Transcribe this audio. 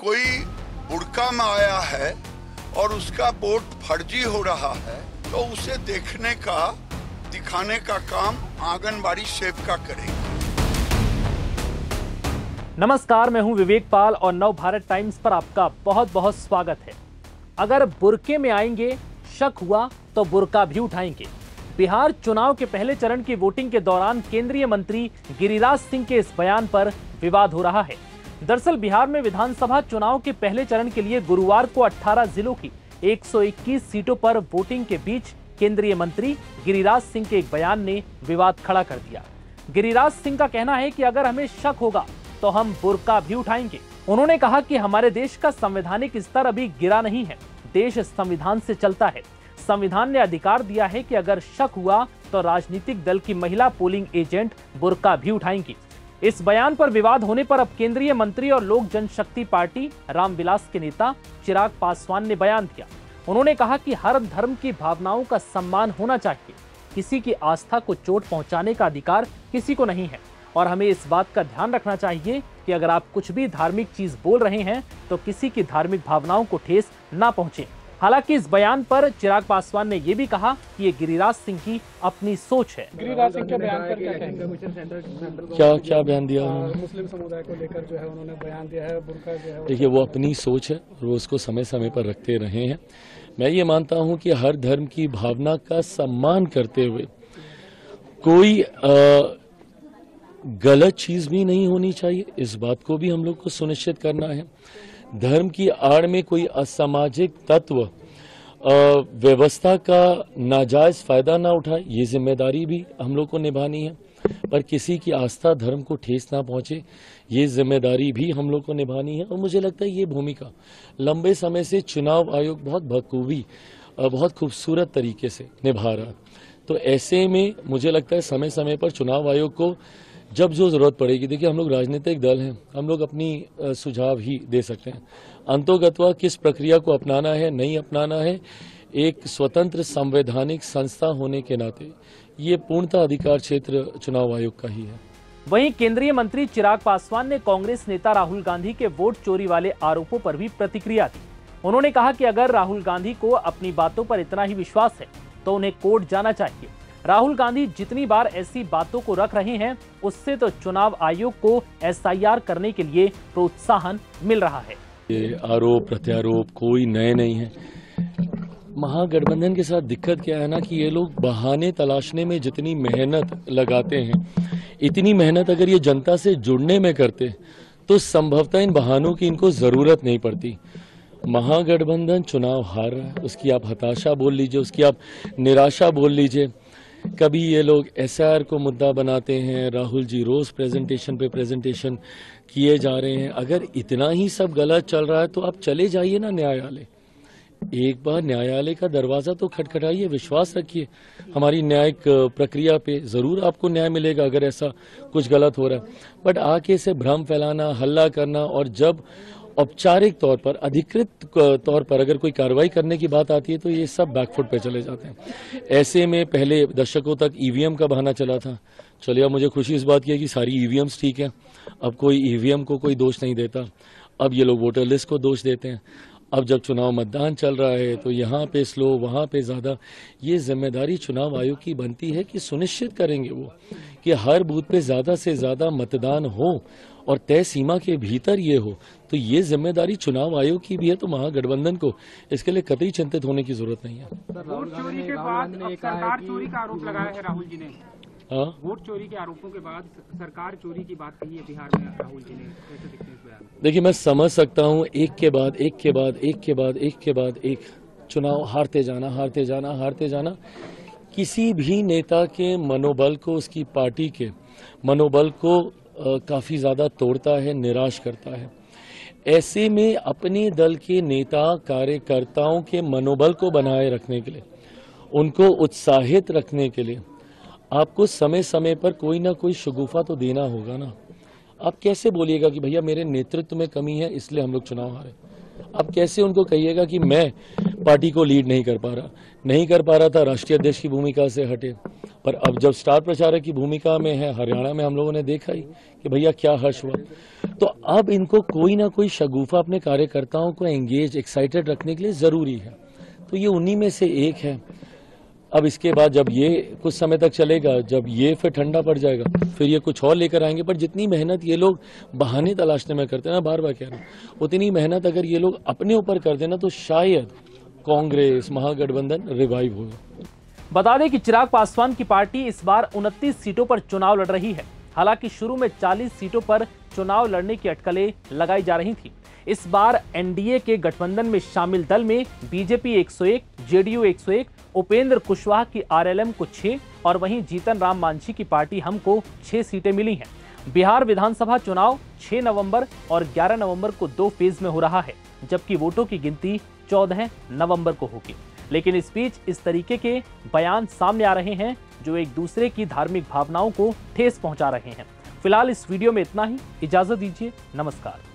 कोई बुड़का में आया है और उसका वोट फर्जी हो रहा है तो उसे देखने का, दिखाने का काम आंगनबाड़ी सेविका करेगी। नमस्कार, मैं हूं विवेक पाल और नव भारत टाइम्स पर आपका बहुत बहुत स्वागत है। अगर बुर्के में आएंगे, शक हुआ तो बुर्का भी उठाएंगे। बिहार चुनाव के पहले चरण की वोटिंग के दौरान केंद्रीय मंत्री गिरिराज सिंह के इस बयान पर विवाद हो रहा है। दरअसल बिहार में विधानसभा चुनाव के पहले चरण के लिए गुरुवार को 18 जिलों की 121 सीटों पर वोटिंग के बीच केंद्रीय मंत्री गिरिराज सिंह के एक बयान ने विवाद खड़ा कर दिया। गिरिराज सिंह का कहना है कि अगर हमें शक होगा तो हम बुर्का भी उठाएंगे। उन्होंने कहा कि हमारे देश का संवैधानिक स्तर अभी गिरा नहीं है, देश संविधान से चलता है। संविधान ने अधिकार दिया है कि अगर शक हुआ तो राजनीतिक दल की महिला पोलिंग एजेंट बुर्का भी उठाएंगी। इस बयान पर विवाद होने पर अब केंद्रीय मंत्री और लोक जनशक्ति पार्टी रामविलास के नेता चिराग पासवान ने बयान दिया। उन्होंने कहा कि हर धर्म की भावनाओं का सम्मान होना चाहिए, किसी की आस्था को चोट पहुंचाने का अधिकार किसी को नहीं है और हमें इस बात का ध्यान रखना चाहिए कि अगर आप कुछ भी धार्मिक चीज बोल रहे हैं तो किसी की धार्मिक भावनाओं को ठेस ना पहुंचे। हालांकि इस बयान पर चिराग पासवान ने यह भी कहा कि ये गिरिराज सिंह की अपनी सोच है। गिरिराज सिंह के बयान पर क्या कहेंगे? क्या बयान दिया उन्होंने? मुस्लिम समुदाय को लेकर जो है उन्होंने बयान दिया है, बुर्का जो है। देखिए, वो अपनी सोच है, वो उसको समय समय पर रखते रहे हैं। मैं ये मानता हूं कि हर धर्म की भावना का सम्मान करते हुए कोई गलत चीज भी नहीं होनी चाहिए, इस बात को भी हम लोग को सुनिश्चित करना है। धर्म की आड़ में कोई असामाजिक तत्व व्यवस्था का नाजायज फायदा ना उठाए, ये जिम्मेदारी भी हम लोग को निभानी है। पर किसी की आस्था धर्म को ठेस ना पहुंचे, ये जिम्मेदारी भी हम लोग को निभानी है। और मुझे लगता है ये भूमिका लंबे समय से चुनाव आयोग बहुत बखूबी, बहुत खूबसूरत तरीके से निभा रहा है। तो ऐसे में मुझे लगता है समय समय पर चुनाव आयोग को जब जो जरूरत पड़ेगी, देखिए हम लोग राजनीतिक दल हैं, हम लोग अपनी सुझाव ही दे सकते हैं। अंतोगत्वा किस प्रक्रिया को अपनाना है, नहीं अपनाना है, एक स्वतंत्र संवैधानिक संस्था होने के नाते ये पूर्णतः अधिकार क्षेत्र चुनाव आयोग का ही है। वहीं केंद्रीय मंत्री चिराग पासवान ने कांग्रेस नेता राहुल गांधी के वोट चोरी वाले आरोपों पर भी प्रतिक्रिया दी। उन्होंने कहा कि अगर राहुल गांधी को अपनी बातों पर इतना ही विश्वास है तो उन्हें कोर्ट जाना चाहिए। राहुल गांधी जितनी बार ऐसी बातों को रख रहे हैं, उससे तो चुनाव आयोग को SIR करने के लिए प्रोत्साहन मिल रहा है। ये आरोप प्रत्यारोप कोई नए नहीं है। महागठबंधन के साथ दिक्कत क्या है ना कि ये लोग बहाने तलाशने में जितनी मेहनत लगाते हैं, इतनी मेहनत अगर ये जनता से जुड़ने में करते तो संभवतः इन बहानों की इनको जरूरत नहीं पड़ती। महागठबंधन चुनाव हार रहा है, उसकी आप हताशा बोल लीजिए, उसकी आप निराशा बोल लीजिए। कभी ये लोग SIR को मुद्दा बनाते हैं, राहुल जी रोज प्रेजेंटेशन पे प्रेजेंटेशन किए जा रहे हैं। अगर इतना ही सब गलत चल रहा है तो आप चले जाइए ना न्यायालय, एक बार न्यायालय का दरवाजा तो खटखटाइए, विश्वास रखिए हमारी न्यायिक प्रक्रिया पे, जरूर आपको न्याय मिलेगा अगर ऐसा कुछ गलत हो रहा है। बट आके से भ्रम फैलाना, हल्ला करना, और जब औपचारिक तौर पर, अधिकृत तौर पर अगर कोई कार्रवाई करने की बात आती है तो ये सब बैकफुट पे चले जाते हैं। ऐसे में पहले दशकों तक EVM का बहाना चला था। चलिए, अब मुझे खुशी इस बात की है कि सारी EVMs ठीक है, अब कोई EVM को कोई दोष नहीं देता। अब ये लोग वोटर लिस्ट को दोष देते हैं। अब जब चुनाव मतदान चल रहा है तो यहाँ पे स्लो, वहाँ पे ज्यादा। ये जिम्मेदारी चुनाव आयोग की बनती है कि सुनिश्चित करेंगे वो कि हर बूथ पे ज्यादा से ज्यादा मतदान हो और तय सीमा के भीतर ये हो। तो ये जिम्मेदारी चुनाव आयोग की भी है, तो महागठबंधन को इसके लिए कतई चिंतित होने की जरूरत नहीं है। वोट चोरी के बाद सरकार चोरी का आरोप लगाया है राहुल जी ने। वोट चोरी के आरोपों के बाद सरकार चोरी की बात कही है बिहार में राहुल जी ने, कैसे दिखते हैं इस बयान? देखिए, मैं समझ सकता हूँ एक के बाद एक के बाद एक के बाद एक के बाद एक चुनाव हारते जाना, हारते जाना, हारते जाना किसी भी नेता के मनोबल को, उसकी पार्टी के मनोबल को काफी ज्यादा तोड़ता है, निराश करता है। ऐसे में अपने दल के नेता कार्यकर्ताओं के मनोबल को बनाए रखने के लिए, उनको उत्साहित रखने के लिए आपको समय समय पर कोई ना कोई शगुफा तो देना होगा ना। आप कैसे बोलिएगा कि भैया मेरे नेतृत्व में कमी है इसलिए हम लोग चुनाव हारे? आप कैसे उनको कहिएगा कि मैं पार्टी को लीड नहीं कर पा रहा था, राष्ट्रीय अध्यक्ष की भूमिका से हटे, पर अब जब स्टार प्रचारक की भूमिका में है, हरियाणा में हम लोगों ने देखा ही कि भैया क्या हर्ष हुआ। तो अब इनको कोई ना कोई शगुफा अपने कार्यकर्ताओं को एंगेज, एक्साइटेड रखने के लिए जरूरी है। तो ये उन्हीं में से एक है। अब इसके बाद जब ये कुछ समय तक चलेगा, जब ये फिर ठंडा पड़ जाएगा, फिर ये कुछ और लेकर आएंगे। पर जितनी मेहनत ये लोग बहाने तलाशने में करते हैं ना, बार बार कह रहे हैं, उतनी मेहनत अगर ये लोग अपने ऊपर कर देना तो शायद कांग्रेस महागठबंधन रिवाइव होगा। बता दें कि चिराग पासवान की पार्टी इस बार 29 सीटों पर चुनाव लड़ रही है। हालांकि शुरू में 40 सीटों पर चुनाव लड़ने की अटकलें लगाई जा रही थी। इस बार एनडीए के गठबंधन में शामिल दल में बीजेपी 101, जेडीयू 101, उपेंद्र कुशवाहा की आरएलएम को 6 और वहीं जीतन राम मांझी की पार्टी हम को 6 सीटें मिली हैं। बिहार विधानसभा चुनाव 6 नवंबर और 11 नवंबर को 2 फेज में हो रहा है, जबकि वोटों की गिनती 14 नवंबर को होगी। लेकिन इस बीच इस तरीके के बयान सामने आ रहे हैं जो एक दूसरे की धार्मिक भावनाओं को ठेस पहुंचा रहे हैं। फिलहाल इस वीडियो में इतना ही। इजाजत दीजिए, नमस्कार।